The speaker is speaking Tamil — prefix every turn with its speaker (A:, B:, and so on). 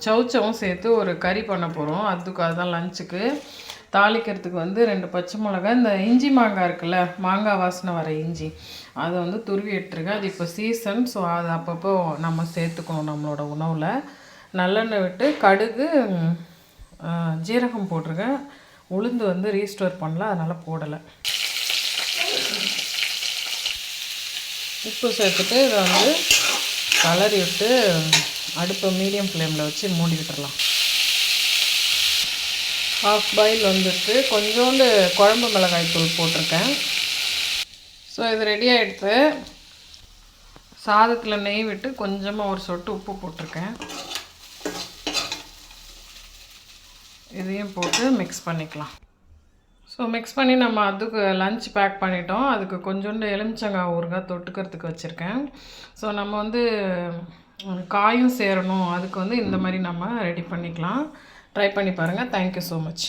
A: சவுச்சவும் சேர்த்து ஒரு கறி பண்ண போகிறோம். அதுதான் லஞ்சுக்கு. தாளிக்கிறதுக்கு வந்து 2 பச்சை மிளகாய், இந்த இஞ்சி மாங்காய் இருக்குல்ல, மாங்காய் வாசனை வர இஞ்சி, அதை வந்து துருவி எடுத்துருக்கேன். அது இப்போ சீசன், ஸோ அது அப்பப்போ நம்ம சேர்த்துக்கணும் நம்மளோட உணவில். நல்லெண்ணெய் விட்டு கடுகு ஜீரகம் போட்டிருக்கேன். உளுந்து வந்து ரீஸ்டோர் பண்ணல, அதனால் போடலை. உப்பு சேர்த்துட்டு இதை வந்து கலரி விட்டு அடுப்பை மீடியம் ஃப்ளேமில் வச்சு மூடி விட்டுடலாம். ஹாஃப் பாயில் வந்துட்டு கொஞ்சோண்டு குழம்பு மிளகாய் தூள் போட்டிருக்கேன். ஸோ இது ரெடி ஆகிடுத்து. சாதத்தில் நெய் விட்டு கொஞ்சமாக ஒரு சொட்டு உப்பு போட்டிருக்கேன். இதையும் போட்டு மிக்ஸ் பண்ணிக்கலாம். ஸோ மிக்ஸ் பண்ணி நம்ம அதுக்கு லஞ்ச் பேக் பண்ணிட்டோம். அதுக்கு கொஞ்சோண்டு எலுமிச்சங்காய் ஊறுகாய் தொட்டுக்கிறதுக்கு வச்சுருக்கேன். ஸோ நம்ம வந்து காயும் சேரணும், அதுக்கு வந்து இந்த மாதிரி நம்ம ரெடி பண்ணிக்கலாம். ட்ரை பண்ணி பாருங்கள். Thank you so much.